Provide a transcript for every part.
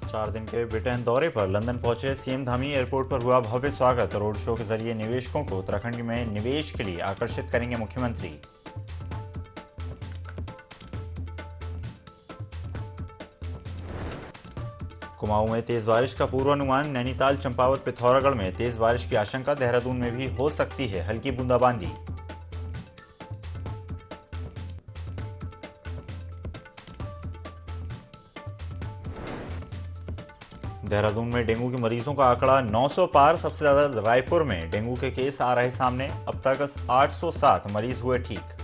4 दिन के ब्रिटेन दौरे पर लंदन पहुंचे सीएम धामी। एयरपोर्ट पर हुआ भव्य स्वागत। रोड शो के जरिए निवेशकों को उत्तराखंड में निवेश के लिए आकर्षित करेंगे मुख्यमंत्री। कुमाऊं में तेज बारिश का पूर्वानुमान। नैनीताल, चंपावत, पिथौरागढ़ में तेज बारिश की आशंका। देहरादून में भी हो सकती है हल्की बूंदाबांदी। देहरादून में डेंगू के मरीजों का आंकड़ा 900 पार। सबसे ज्यादा रायपुर में डेंगू के केस आ रहे सामने। अब तक 807 मरीज हुए ठीक।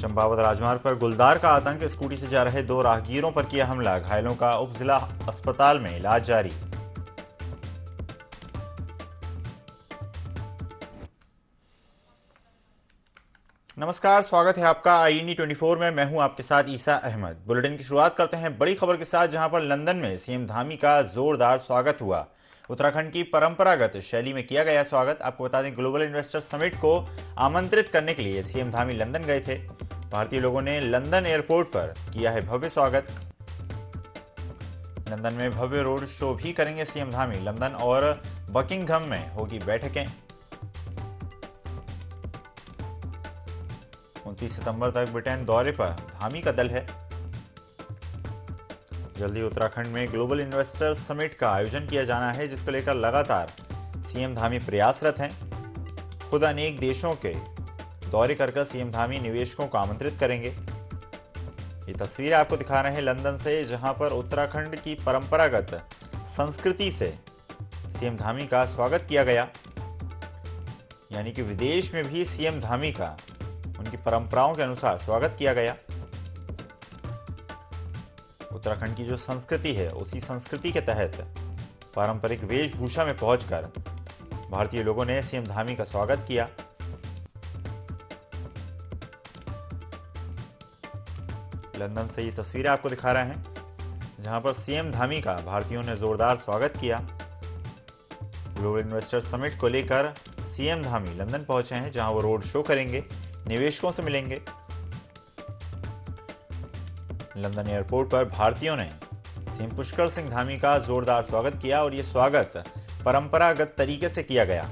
चंपावत राजमार्ग पर गुलदार का आतंक। स्कूटी से जा रहे 2 राहगीरों पर किया हमला। घायलों का उप जिला अस्पताल में इलाज जारी। नमस्कार, स्वागत है आपका IND 24 में। मैं हूं आपके साथ ईसा अहमद। बुलेटिन की शुरुआत करते हैं बड़ी खबर के साथ, जहां पर लंदन में सीएम धामी का जोरदार स्वागत हुआ। उत्तराखंड की परंपरागत शैली में किया गया स्वागत। आपको बता दें, ग्लोबल इन्वेस्टर समिट को आमंत्रित करने के लिए सीएम धामी लंदन गए थे। भारतीय लोगों ने लंदन एयरपोर्ट पर किया है भव्य स्वागत। लंदन में भव्य रोड शो भी करेंगे सीएम धामी। लंदन और बकिंघम में होगी बैठकें। 29 सितंबर तक ब्रिटेन दौरे पर धामी का दल है। जल्दी उत्तराखंड में ग्लोबल इन्वेस्टर समिट का आयोजन किया जाना है, जिसको लेकर लगातार सीएम धामी प्रयासरत हैं। खुद अनेक देशों के दौरे कर सीएम धामी निवेशकों को आमंत्रित करेंगे। ये तस्वीरें आपको दिखा रहे हैं लंदन से, जहां पर उत्तराखंड की परंपरागत संस्कृति से सीएम धामी का स्वागत किया गया। यानी कि विदेश में भी सीएम धामी का उनकी परंपराओं के अनुसार स्वागत किया गया। उत्तराखंड की जो संस्कृति है, उसी संस्कृति के तहत पारंपरिक वेशभूषा में पहुंचकर भारतीय लोगों ने सीएम धामी का स्वागत किया। लंदन से ये तस्वीरें आपको दिखा रहे हैं, जहां पर सीएम धामी का भारतीयों ने जोरदार स्वागत किया। ग्लोबल इन्वेस्टर समिट को लेकर सीएम धामी लंदन पहुंचे हैं, जहां वो रोड शो करेंगे, निवेशकों से मिलेंगे। लंदन एयरपोर्ट पर भारतीयों ने सीएम पुष्कर सिंह धामी का जोरदार स्वागत किया और ये स्वागत परंपरागत तरीके से किया गया।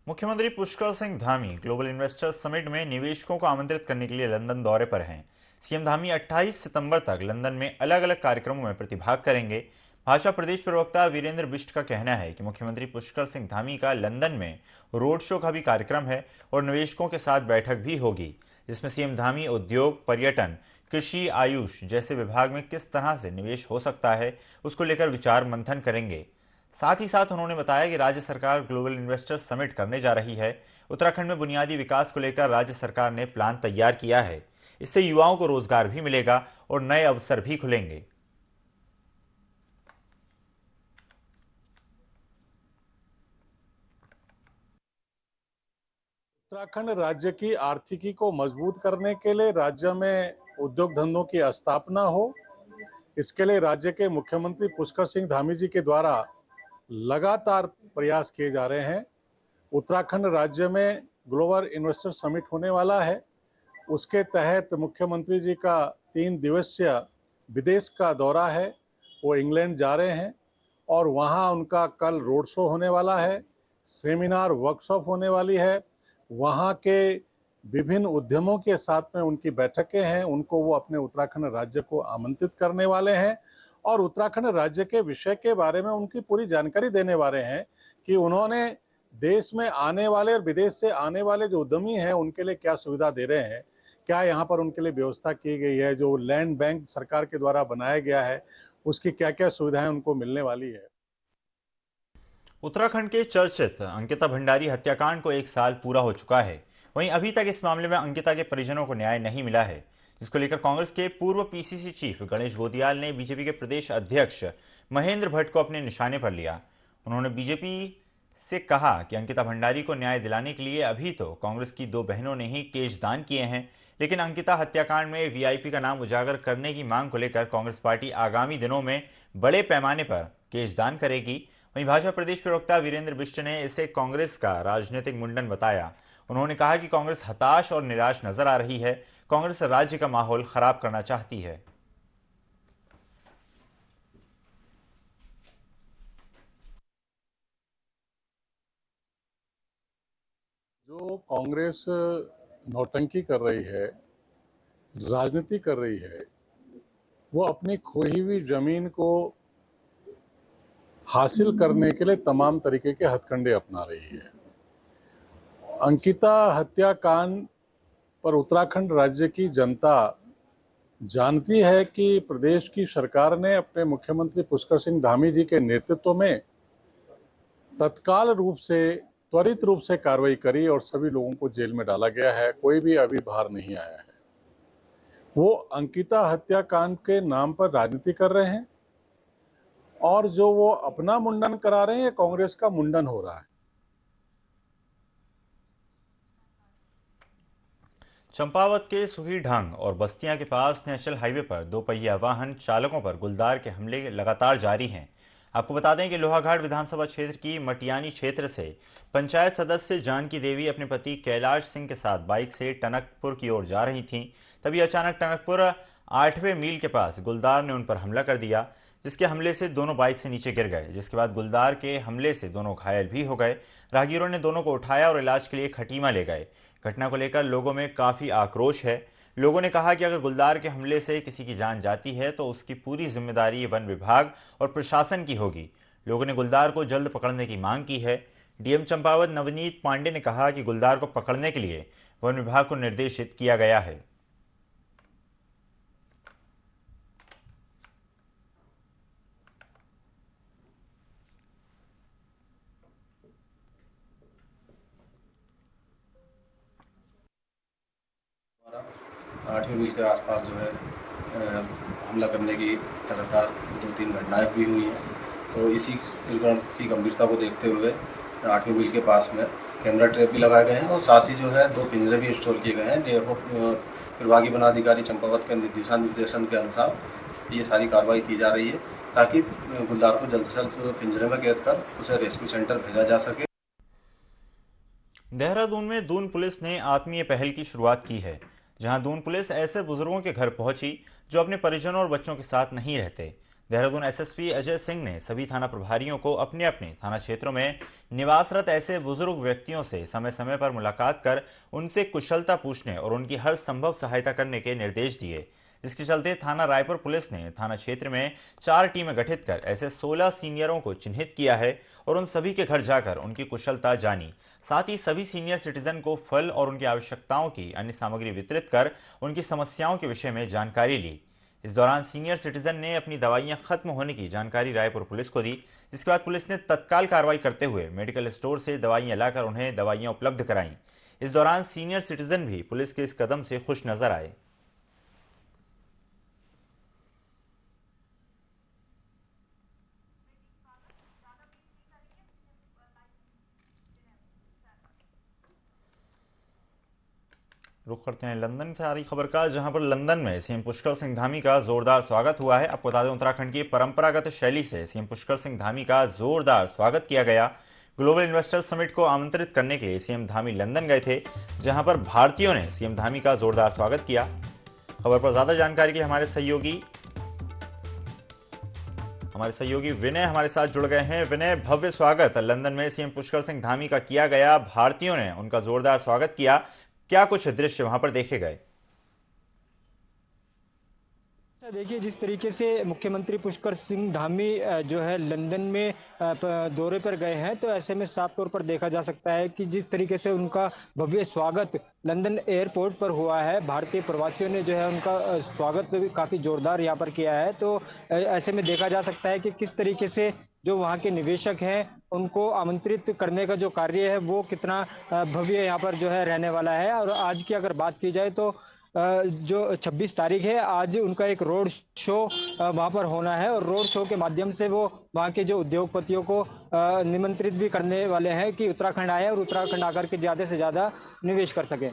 मुख्यमंत्री Pushkar Singh Dhami global investors summit में निवेशकों को आमंत्रित करने के लिए लंदन दौरे पर हैं। सीएम धामी 28 सितंबर तक लंदन में अलग अलग कार्यक्रमों में प्रतिभाग करेंगे। भाजपा प्रदेश प्रवक्ता वीरेंद्र बिष्ट का कहना है कि मुख्यमंत्री पुष्कर सिंह धामी का लंदन में रोड शो का भी कार्यक्रम है और निवेशकों के साथ बैठक भी होगी, जिसमें सीएम धामी उद्योग, पर्यटन, कृषि, आयुष जैसे विभाग में किस तरह से निवेश हो सकता है, उसको लेकर विचार मंथन करेंगे। साथ ही साथ उन्होंने बताया कि राज्य सरकार ग्लोबल इन्वेस्टर समिट करने जा रही है। उत्तराखंड में बुनियादी विकास को लेकर राज्य सरकार ने प्लान तैयार किया है। इससे युवाओं को रोजगार भी मिलेगा और नए अवसर भी खुलेंगे। उत्तराखंड राज्य की आर्थिकी को मजबूत करने के लिए राज्य में उद्योग धंधों की स्थापना हो, इसके लिए राज्य के मुख्यमंत्री पुष्कर सिंह धामी जी के द्वारा लगातार प्रयास किए जा रहे हैं। उत्तराखंड राज्य में ग्लोबल इन्वेस्टर समिट होने वाला है। उसके तहत मुख्यमंत्री जी का 3 दिवसीय विदेश का दौरा है। वो इंग्लैंड जा रहे हैं और वहाँ उनका कल रोड शो होने वाला है, सेमिनार, वर्कशॉप होने वाली है। वहाँ के विभिन्न उद्यमों के साथ में उनकी बैठकें हैं। उनको वो अपने उत्तराखंड राज्य को आमंत्रित करने वाले हैं और उत्तराखंड राज्य के विषय के बारे में उनकी पूरी जानकारी देने वाले हैं कि उन्होंने देश में आने वाले और विदेश से आने वाले जो उद्यमी हैं उनके लिए क्या सुविधा दे रहे हैं, क्या यहाँ पर उनके लिए व्यवस्था की गई है, जो लैंड बैंक सरकार के द्वारा बनाया गया है उसकी क्या क्या सुविधाएं उनको मिलने वाली है। उत्तराखंड के चर्चित अंकिता भंडारी हत्याकांड को 1 साल पूरा हो चुका है। वहीं अभी तक इस मामले में अंकिता के परिजनों को न्याय नहीं मिला है, जिसको लेकर कांग्रेस के पूर्व PCC चीफ गणेश गोदियाल ने बीजेपी के प्रदेश अध्यक्ष महेंद्र भट्ट को अपने निशाने पर लिया। उन्होंने बीजेपी से कहा कि अंकिता भंडारी को न्याय दिलाने के लिए अभी तो कांग्रेस की दो बहनों ने ही केश दान किए हैं, लेकिन अंकिता हत्याकांड में वीआईपी का नाम उजागर करने की मांग को लेकर कांग्रेस पार्टी आगामी दिनों में बड़े पैमाने पर केश दान करेगी। वहीं भाजपा प्रदेश प्रवक्ता वीरेंद्र बिष्ट ने इसे कांग्रेस का राजनीतिक मुंडन बताया। उन्होंने कहा कि कांग्रेस हताश और निराश नजर आ रही है, कांग्रेस राज्य का माहौल खराब करना चाहती है। जो कांग्रेस नौटंकी कर रही है, राजनीति कर रही है, वो अपनी खोई हुई जमीन को हासिल करने के लिए तमाम तरीके के हथकंडे अपना रही है। अंकिता हत्याकांड पर उत्तराखंड राज्य की जनता जानती है कि प्रदेश की सरकार ने अपने मुख्यमंत्री पुष्कर सिंह धामी जी के नेतृत्व में तत्काल रूप से, त्वरित रूप से कार्रवाई करी और सभी लोगों को जेल में डाला गया है। कोई भी अभी बाहर नहीं आया है। वो अंकिता हत्याकांड के नाम पर राजनीति कर रहे हैं और जो वो अपना मुंडन करा रहे हैं, कांग्रेस का मुंडन हो रहा है। चंपावत के सुहीढांग और बस्तियां के पास नेशनल हाईवे पर दोपहिया वाहन चालकों पर गुलदार के हमले लगातार जारी हैं। आपको बता दें कि लोहाघाट विधानसभा क्षेत्र की मटियानी क्षेत्र से पंचायत सदस्य जानकी देवी अपने पति कैलाश सिंह के साथ बाइक से टनकपुर की ओर जा रही थीं। तभी अचानक टनकपुर 8वें मील के पास गुलदार ने उन पर हमला कर दिया, जिसके हमले से दोनों बाइक से नीचे गिर गए, जिसके बाद गुलदार के हमले से दोनों घायल भी हो गए। राहगीरों ने दोनों को उठाया और इलाज के लिए खटीमा ले गए। घटना को लेकर लोगों में काफी आक्रोश है। लोगों ने कहा कि अगर गुलदार के हमले से किसी की जान जाती है तो उसकी पूरी जिम्मेदारी वन विभाग और प्रशासन की होगी। लोगों ने गुलदार को जल्द पकड़ने की मांग की है। डीएम चंपावत नवनीत पांडे ने कहा कि गुलदार को पकड़ने के लिए वन विभाग को निर्देशित किया गया है। 8वें मील के आसपास जो है हमला करने की लगातार 2-3 घटनाएं भी हुई हैं। तो इसी प्रकरण की गंभीरता को देखते हुए 8वें मील के पास में कैमरा ट्रैप भी लगाए गए हैं और साथ ही जो है 2 पिंजरे भी इंस्टॉल किए गए हैं। विभागीय वनाधिकारी चंपावत के निर्देशन के अनुसार ये सारी कार्रवाई की जा रही है ताकि गुलदार को जल्द से जल्द पिंजरे में कैद कर उसे रेस्क्यू सेंटर भेजा जा सके। देहरादून में दून पुलिस ने आत्मीय पहल की शुरुआत की है, जहां दून पुलिस ऐसे बुजुर्गों के घर पहुंची जो अपने परिजनों और बच्चों के साथ नहीं रहते। देहरादून एसएसपी अजय सिंह ने सभी थाना प्रभारियों को अपने अपने थाना क्षेत्रों में निवासरत ऐसे बुजुर्ग व्यक्तियों से समय समय पर मुलाकात कर उनसे कुशलता पूछने और उनकी हर संभव सहायता करने के निर्देश दिए, जिसके चलते थाना रायपुर पुलिस ने थाना क्षेत्र में 4 टीमें गठित कर ऐसे 16 सीनियरों को चिन्हित किया है और उन सभी के घर जाकर उनकी कुशलता जानी। साथ ही सभी सीनियर सिटीजन को फल और उनकी आवश्यकताओं की अन्य सामग्री वितरित कर उनकी समस्याओं के विषय में जानकारी ली। इस दौरान सीनियर सिटीजन ने अपनी दवाइयां खत्म होने की जानकारी रायपुर पुलिस को दी, जिसके बाद पुलिस ने तत्काल कार्रवाई करते हुए मेडिकल स्टोर से दवाइयां लाकर उन्हें दवाइयां उपलब्ध कराईं। इस दौरान सीनियर सिटीजन भी पुलिस के इस कदम से खुश नजर आए। रुख करते हैं लंदन से आ रही खबर का, जहां पर लंदन में सीएम पुष्कर सिंह धामी का जोरदार स्वागत हुआ है। आपको बता दें, उत्तराखंड की परंपरागत शैली से सीएम पुष्कर सिंह धामी का जोरदार स्वागत किया गया। ग्लोबल इन्वेस्टर्स समिट को आमंत्रित करने के लिए सीएम धामी लंदन गए थे, जहां पर भारतीयों ने सीएम धामी का जोरदार स्वागत किया। खबर पर ज्यादा जानकारी के लिए हमारे सहयोगी विनय हमारे साथ जुड़ गए हैं। विनय, भव्य स्वागत लंदन में सीएम पुष्कर सिंह धामी का किया गया, भारतीयों ने उनका जोरदार स्वागत किया। क्या कुछ दृश्य वहां पर देखे गए? देखिए, जिस तरीके से मुख्यमंत्री पुष्कर सिंह धामी जो है लंदन में दौरे पर गए हैं, तो ऐसे में साफ तौर पर देखा जा सकता है कि जिस तरीके से उनका भव्य स्वागत लंदन एयरपोर्ट पर हुआ है, भारतीय प्रवासियों ने जो है उनका स्वागत भी काफी जोरदार यहाँ पर किया है। तो ऐसे में देखा जा सकता है कि किस तरीके से जो वहाँ के निवेशक हैं उनको आमंत्रित करने का जो कार्य है वो कितना भव्य यहाँ पर जो है रहने वाला है। और आज की अगर बात की जाए तो जो 26 तारीख है आज उनका एक रोड शो वहां पर होना है और रोड शो के माध्यम से वो वहां के जो उद्योगपतियों को निमंत्रित भी करने वाले हैं कि उत्तराखंड आए और उत्तराखंड आकर के ज्यादा से ज्यादा निवेश कर सके।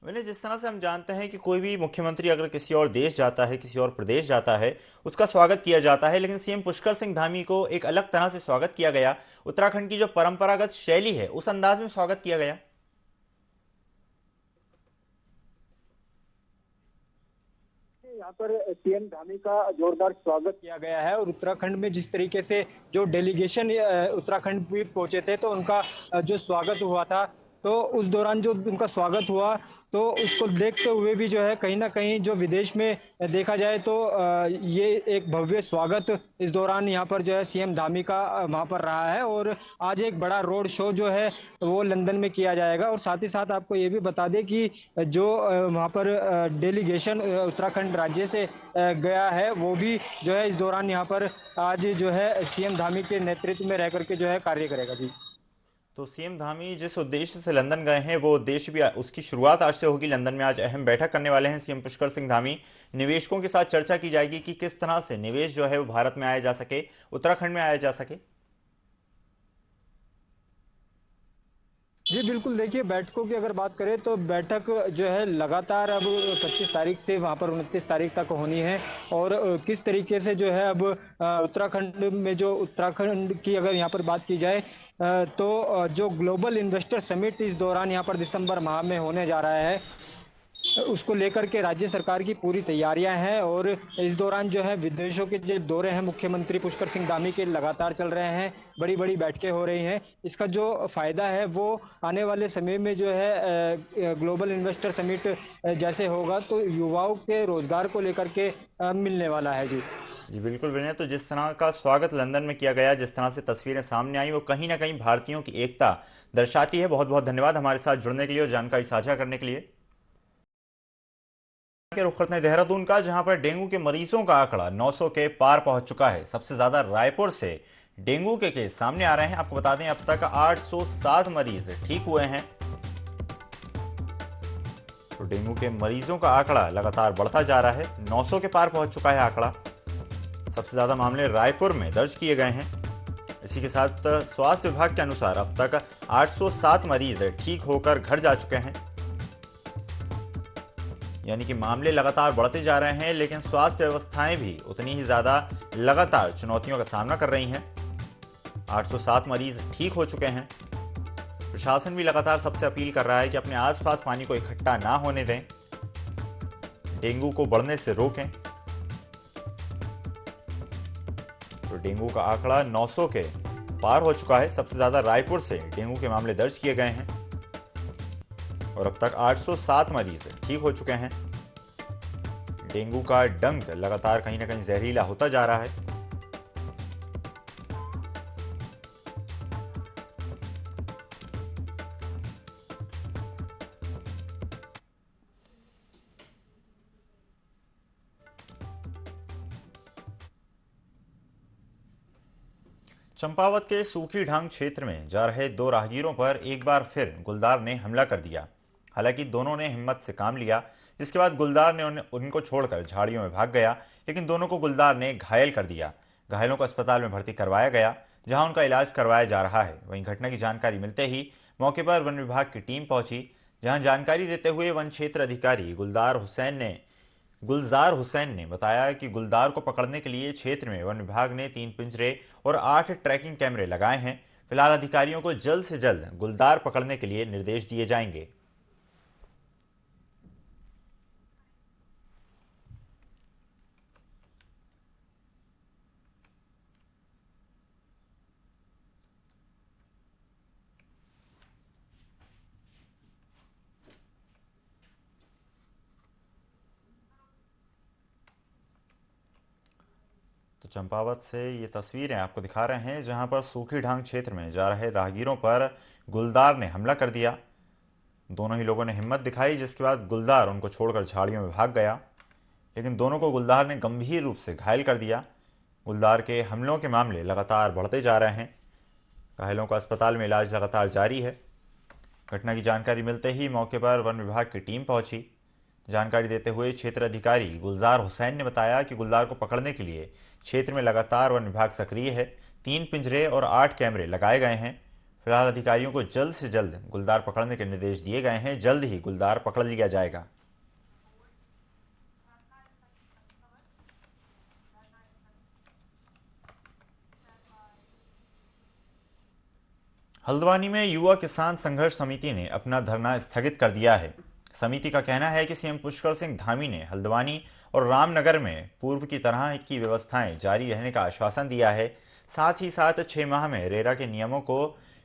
विनय, जिस तरह से हम जानते हैं कि कोई भी मुख्यमंत्री अगर किसी और देश जाता है, किसी और प्रदेश जाता है, उसका स्वागत किया जाता है, लेकिन सीएम पुष्कर सिंह धामी को एक अलग तरह से स्वागत किया गया। उत्तराखंड की जो परंपरागत शैली है उस अंदाज में स्वागत किया गया। यहाँ पर सीएम धामी का जोरदार स्वागत किया गया है और उत्तराखंड में जिस तरीके से जो डेलीगेशन उत्तराखंड भी पहुंचे थे तो उनका जो स्वागत हुआ था, तो उस दौरान जो उनका स्वागत हुआ तो उसको देखते हुए भी जो है कहीं ना कहीं जो विदेश में देखा जाए तो ये एक भव्य स्वागत इस दौरान यहाँ पर जो है सीएम धामी का वहाँ पर रहा है और आज एक बड़ा रोड शो जो है वो लंदन में किया जाएगा। और साथ ही साथ आपको ये भी बता दें कि जो वहाँ पर डेलीगेशन उत्तराखंड राज्य से गया है वो भी जो है इस दौरान यहाँ पर आज जो है सीएम धामी के नेतृत्व में रह करके जो है कार्य करेगा। जी, तो सीएम धामी जिस उद्देश्य से लंदन गए हैं वो उद्देश्य भी उसकी शुरुआत आज से होगी। लंदन में आज अहम बैठक करने वाले हैं सीएम पुष्कर सिंह धामी। निवेशकों के साथ चर्चा की जाएगी कि किस तरह से निवेश जो है वो भारत में आया जा सके, उत्तराखंड में आया जा सके। जी बिल्कुल, देखिए बैठकों की अगर बात करें तो बैठक जो है लगातार अब 25 तारीख से वहां पर 29 तारीख तक होनी है और किस तरीके से जो है अब उत्तराखंड में जो उत्तराखंड की अगर यहाँ पर बात की जाए तो जो ग्लोबल इन्वेस्टर समिट इस दौरान यहाँ पर दिसंबर माह में होने जा रहा है उसको लेकर के राज्य सरकार की पूरी तैयारियां हैं और इस दौरान जो है विदेशों के जो दौरे हैं मुख्यमंत्री पुष्कर सिंह धामी के लगातार चल रहे हैं, बड़ी बड़ी बैठकें हो रही हैं। इसका जो फायदा है वो आने वाले समय में जो है ग्लोबल इन्वेस्टर समिट जैसे होगा तो युवाओं के रोजगार को लेकर के मिलने वाला है। जी जी बिल्कुल विनय, तो जिस तरह का स्वागत लंदन में किया गया, जिस तरह से तस्वीरें सामने आई, वो कहीं ना कहीं भारतीयों की एकता दर्शाती है। बहुत बहुत धन्यवाद हमारे साथ जुड़ने के लिए और जानकारी साझा करने के लिए। के रुख करते हैं देहरादून का, जहां पर डेंगू के मरीजों का आंकड़ा 900 के पार पहुंच चुका है। सबसे ज्यादा रायपुर से डेंगू के केस सामने आ रहे हैं। आपको बता दें अब तक 807 मरीज ठीक हुए हैं। तो डेंगू के मरीजों का आंकड़ा लगातार बढ़ता जा रहा है, 900 के पार पहुंच चुका है आंकड़ा। सबसे ज्यादा मामले रायपुर में दर्ज किए गए हैं। इसी के साथ स्वास्थ्य विभाग के अनुसार अब तक 807 मरीज ठीक होकर घर जा चुके हैं। यानी कि मामले लगातार बढ़ते जा रहे हैं, लेकिन स्वास्थ्य व्यवस्थाएं भी उतनी ही ज्यादा लगातार चुनौतियों का सामना कर रही हैं। 807 मरीज ठीक हो चुके हैं। प्रशासन भी लगातार सबसे अपील कर रहा है कि अपने आसपास पानी को इकट्ठा ना होने दें, डेंगू को बढ़ने से रोकें। तो डेंगू का आंकड़ा 900 के पार हो चुका है। सबसे ज्यादा रायपुर से डेंगू के मामले दर्ज किए गए हैं और अब तक 807 मरीज ठीक हो चुके हैं। डेंगू का डंक लगातार कहीं ना कहीं जहरीला होता जा रहा है। चंपावत के सूखी ढांग क्षेत्र में जा रहे दो राहगीरों पर एक बार फिर गुलदार ने हमला कर दिया। हालांकि दोनों ने हिम्मत से काम लिया, जिसके बाद गुलदार ने उनको छोड़कर झाड़ियों में भाग गया, लेकिन दोनों को गुलदार ने घायल कर दिया। घायलों को अस्पताल में भर्ती करवाया गया, जहां उनका इलाज करवाया जा रहा है। वहीं घटना की जानकारी मिलते ही मौके पर वन विभाग की टीम पहुंची, जहां जानकारी देते हुए वन क्षेत्र अधिकारी गुलजार हुसैन ने बताया कि गुलदार को पकड़ने के लिए क्षेत्र में वन विभाग ने 3 पिंजरे और 8 ट्रैकिंग कैमरे लगाए हैं। फिलहाल अधिकारियों को जल्द से जल्द गुलदार पकड़ने के लिए निर्देश दिए जाएंगे। तो चंपावत से ये तस्वीरें आपको दिखा रहे हैं, जहां पर सूखी ढांग क्षेत्र में जा रहे राहगीरों पर गुलदार ने हमला कर दिया। दोनों ही लोगों ने हिम्मत दिखाई, जिसके बाद गुलदार उनको छोड़कर झाड़ियों में भाग गया, लेकिन दोनों को गुलदार ने गंभीर रूप से घायल कर दिया। गुलदार के हमलों के मामले लगातार बढ़ते जा रहे हैं। घायलों का अस्पताल में इलाज लगातार जारी है। घटना की जानकारी मिलते ही मौके पर वन विभाग की टीम पहुंची, जानकारी देते हुए क्षेत्र अधिकारी गुलजार हुसैन ने बताया कि गुलदार को पकड़ने के लिए क्षेत्र में लगातार वन विभाग सक्रिय है। 3 पिंजरे और 8 कैमरे लगाए गए हैं। फिलहाल अधिकारियों को जल्द से जल्द गुलदार पकड़ने के निर्देश दिए गए हैं। जल्द ही गुलदार पकड़ लिया जाएगा। हल्द्वानी में युवा किसान संघर्ष समिति ने अपना धरना स्थगित कर दिया है। समिति का कहना है कि सीएम पुष्कर सिंह धामी ने हल्द्वानी और रामनगर में पूर्व की तरह की व्यवस्थाएं जारी रहने का आश्वासन दिया है। साथ ही साथ 6 माह में रेरा के नियमों को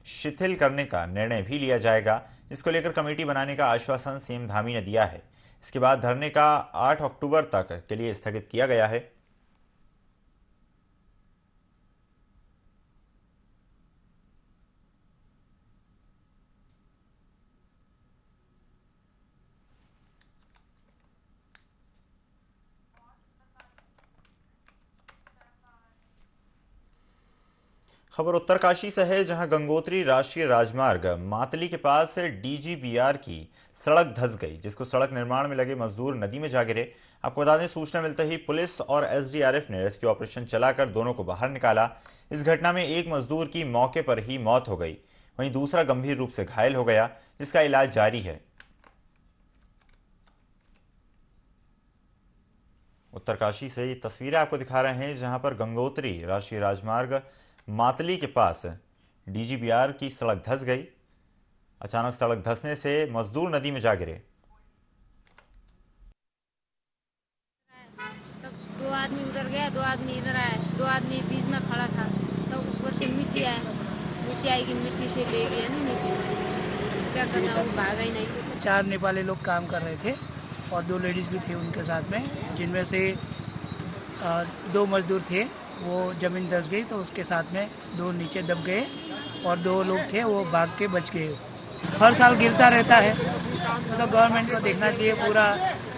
शिथिल करने का निर्णय भी लिया जाएगा, जिसको लेकर कमेटी बनाने का आश्वासन सीएम धामी ने दिया है। इसके बाद धरने का 8 अक्टूबर तक के लिए स्थगित किया गया है। खबर उत्तरकाशी से है, जहां गंगोत्री राष्ट्रीय राजमार्ग मातली के पास डीजीबीआर की सड़क धंस गई, जिसको सड़क निर्माण में लगे मजदूर नदी में जा गिरे। आपको बता दें, सूचना मिलते ही पुलिस और एसडीआरएफ ने रेस्क्यू ऑपरेशन चलाकर दोनों को बाहर निकाला। इस घटना में एक मजदूर की मौके पर ही मौत हो गई, वहीं दूसरा गंभीर रूप से घायल हो गया, जिसका इलाज जारी है। उत्तरकाशी से ये तस्वीरें आपको दिखा रहे हैं, जहां पर गंगोत्री राष्ट्रीय राजमार्ग मातली के पास डीजीबीआर की सड़क धंस गई। अचानक सड़क धंसने से मजदूर नदी में जा गिरे। तो 2 आदमी उधर गया, 2 आदमी इधर आए, 2 आदमी बीच में खड़ा था। तो ऊपर से मिट्टी आई कि मिट्टी से ले गया ना नीचे। क्या करना, वो भागा ही नहीं। 4 नेपाली लोग काम कर रहे थे और 2 लेडीज भी थे उनके साथ में, जिनमें से 2 मजदूर थे, वो ज़मीन धंस गई तो उसके साथ में 2 नीचे दब गए और 2 लोग थे वो भाग के बच गए। हर साल गिरता रहता है, तो गवर्नमेंट को देखना चाहिए पूरा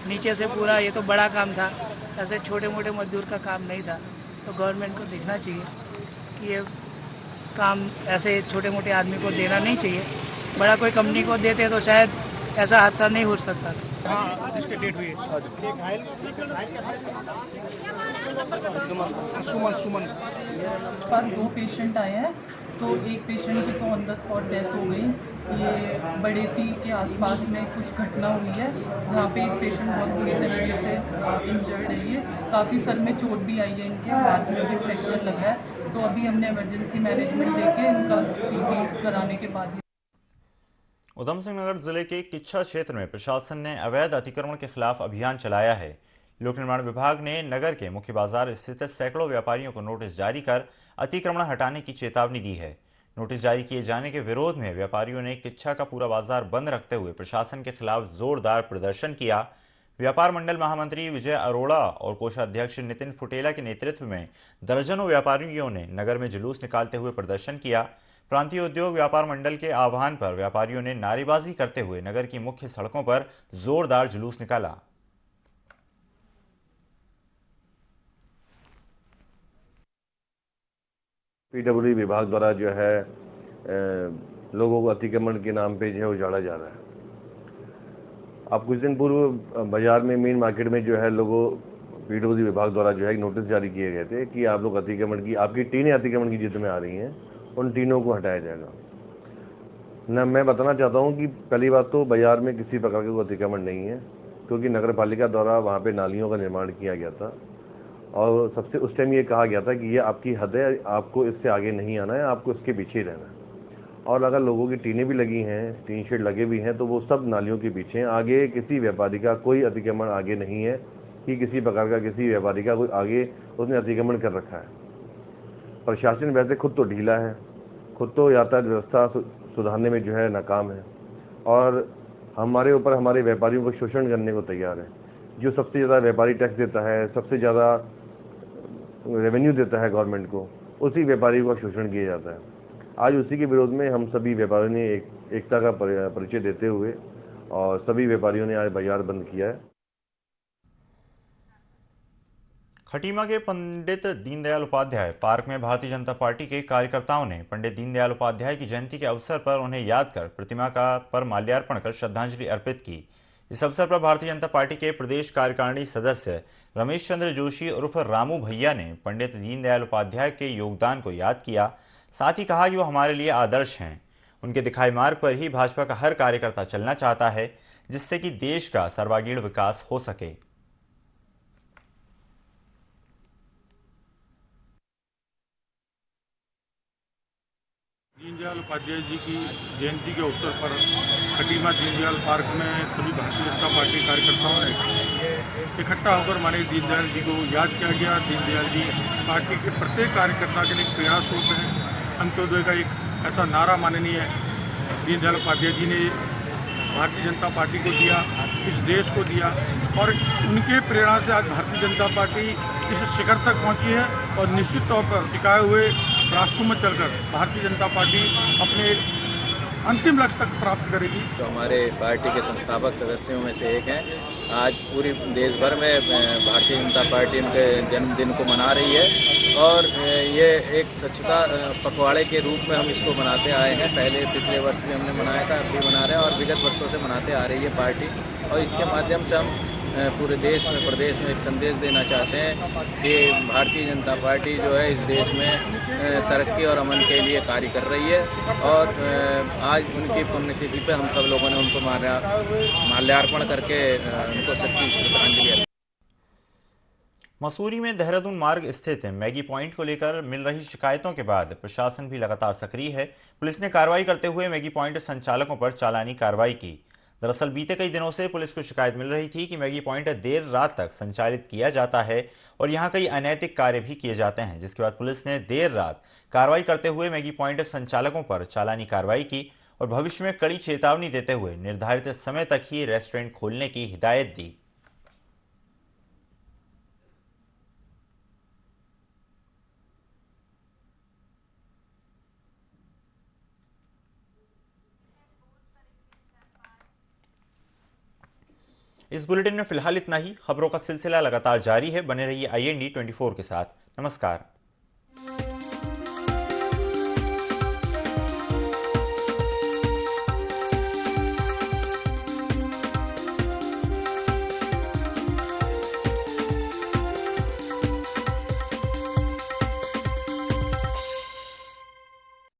नीचे से पूरा। ये तो बड़ा काम था, ऐसे छोटे मोटे मजदूर का काम नहीं था। तो गवर्नमेंट को देखना चाहिए कि ये काम ऐसे छोटे मोटे आदमी को देना नहीं चाहिए। बड़ा कोई कंपनी को देते तो शायद ऐसा हादसा नहीं हो सकता। जिसके डेट हुई सुमन पास 2 पेशेंट आए हैं, तो एक पेशेंट की तो ऑन द स्पॉट डेथ हो गई। ये बड़ेती के आसपास में कुछ घटना हुई है, जहाँ पे एक पेशेंट बहुत बुरी तरीके से इंजर्ड है। ये काफ़ी सर में चोट भी आई है, इनके हाथ में भी फ्रैक्चर लग रहा है। तो अभी हमने इमरजेंसी मैनेजमेंट देके इनका सीटी कराने के बाद उधम सिंह नगर जिले के किच्छा क्षेत्र में प्रशासन ने अवैध अतिक्रमण के खिलाफ अभियान चलाया है। लोक निर्माण विभाग ने नगर के मुख्य बाजार स्थित सैकड़ों व्यापारियों को नोटिस जारी कर अतिक्रमण हटाने की चेतावनी दी है। नोटिस जारी किए जाने के विरोध में व्यापारियों ने किच्छा का पूरा बाजार बंद रखते हुए प्रशासन के खिलाफ जोरदार प्रदर्शन किया। व्यापार मंडल महामंत्री विजय अरोड़ा और कोषाध्यक्ष नितिन फुटेला के नेतृत्व में दर्जनों व्यापारियों ने नगर में जुलूस निकालते हुए प्रदर्शन किया। प्रांतीय उद्योग व्यापार मंडल के आह्वान पर व्यापारियों ने नारेबाजी करते हुए नगर की मुख्य सड़कों पर जोरदार जुलूस निकाला। पीडब्ल्यूडी विभाग द्वारा जो है लोगों को अतिक्रमण के नाम पे जो है उजाड़ा जा रहा है। अब कुछ दिन पूर्व बाजार में मेन मार्केट में जो है लोगों पीडब्ल्यूडी विभाग द्वारा जो है नोटिस जारी किए गए थे कि आप लोग अतिक्रमण की आपकी टीनें अतिक्रमण की जिद में आ रही हैं, उन तीनों को हटाया जाएगा। न मैं बताना चाहता हूं कि पहली बात तो बाजार में किसी प्रकार का कोई अतिक्रमण नहीं है, क्योंकि नगर पालिका द्वारा वहां पे नालियों का निर्माण किया गया था और सबसे उस टाइम ये कहा गया था कि ये आपकी हद है, आपको इससे आगे नहीं आना है, आपको इसके पीछे ही रहना है। और अगर लोगों की टीनें भी लगी हैं, टीन शेड लगे भी हैं, तो वो सब नालियों के पीछे हैं। आगे किसी व्यापारी का कोई अतिक्रमण आगे नहीं है कि किसी प्रकार का किसी व्यापारी का कोई आगे उसने अतिक्रमण कर रखा है। प्रशासन वैसे खुद तो ढीला है, खुद तो यातायात व्यवस्था सुधारने में जो है नाकाम है और हमारे ऊपर हमारे व्यापारियों को शोषण करने को तैयार है। जो सबसे ज़्यादा व्यापारी टैक्स देता है, सबसे ज़्यादा रेवेन्यू देता है गवर्नमेंट को, उसी व्यापारी को शोषण किया जाता है। आज उसी के विरोध में हम सभी व्यापारियों ने एकता का परिचय देते हुए और सभी व्यापारियों ने आज बाजार बंद किया है। खटीमा के पंडित दीनदयाल उपाध्याय पार्क में भारतीय जनता पार्टी के कार्यकर्ताओं ने पंडित दीनदयाल उपाध्याय की जयंती के अवसर पर उन्हें याद कर प्रतिमा पर माल्यार्पण कर श्रद्धांजलि अर्पित की। इस अवसर पर भारतीय जनता पार्टी के प्रदेश कार्यकारिणी सदस्य रमेश चंद्र जोशी उर्फ रामू भैया ने पंडित दीनदयाल उपाध्याय के योगदान को याद किया। साथ ही कहा कि वो हमारे लिए आदर्श हैं। उनके दिखाए मार्ग पर ही भाजपा का हर कार्यकर्ता चलना चाहता है, जिससे कि देश का सर्वांगीण विकास हो सके। दीनदयाल उपाध्याय जी की जयंती के अवसर पर खटीमा दीनदयाल पार्क में सभी भारतीय जनता पार्टी कार्यकर्ताओं ने इकट्ठा होकर हमारे दीनदयाल जी को याद किया गया। दीनदयाल जी पार्टी के प्रत्येक कार्यकर्ता के लिए प्रयास होते हैं। अंत्योदय का एक ऐसा नारा माननीय दीनदयाल उपाध्याय जी ने भारतीय जनता पार्टी को दिया, इस देश को दिया, और उनके प्रेरणा से आज भारतीय जनता पार्टी इस शिखर तक पहुंची है। और निश्चित तौर पर सिखाए हुए रास्तों में चलकर भारतीय जनता पार्टी अपने अंतिम लक्ष्य तक प्राप्त करेगी। तो हमारे पार्टी के संस्थापक सदस्यों में से एक हैं। आज पूरी देश भर में भारतीय जनता पार्टी उनके जन्मदिन को मना रही है और ये एक स्वच्छता पखवाड़े के रूप में हम इसको मनाते आए हैं। पहले पिछले वर्ष भी हमने मनाया था, अब भी मना रहे हैं और विगत वर्षों से मनाते आ रही है पार्टी। और इसके माध्यम से हम पूरे देश में, प्रदेश में एक संदेश देना चाहते हैं कि भारतीय जनता पार्टी जो है इस देश में तरक्की और अमन के लिए कार्य कर रही है। और आज उनकी पुण्यतिथि पे हम सब लोगों ने उनको माल्यार्पण करके उनको सच्ची श्रद्धांजलि। मसूरी में देहरादून मार्ग स्थित मैगी पॉइंट को लेकर मिल रही शिकायतों के बाद प्रशासन भी लगातार सक्रिय है। पुलिस ने कार्रवाई करते हुए मैगी पॉइंट संचालकों पर चालानी कार्रवाई की। दरअसल बीते कई दिनों से पुलिस को शिकायत मिल रही थी कि मैगी पॉइंट देर रात तक संचालित किया जाता है और यहां कई अनैतिक कार्य भी किए जाते हैं, जिसके बाद पुलिस ने देर रात कार्रवाई करते हुए मैगी पॉइंट संचालकों पर चालानी कार्रवाई की और भविष्य में कड़ी चेतावनी देते हुए निर्धारित समय तक ही रेस्टोरेंट खोलने की हिदायत दी। इस बुलेटिन में फिलहाल इतना ही। खबरों का सिलसिला लगातार जारी है। बने रहिए IND 24 के साथ। नमस्कार।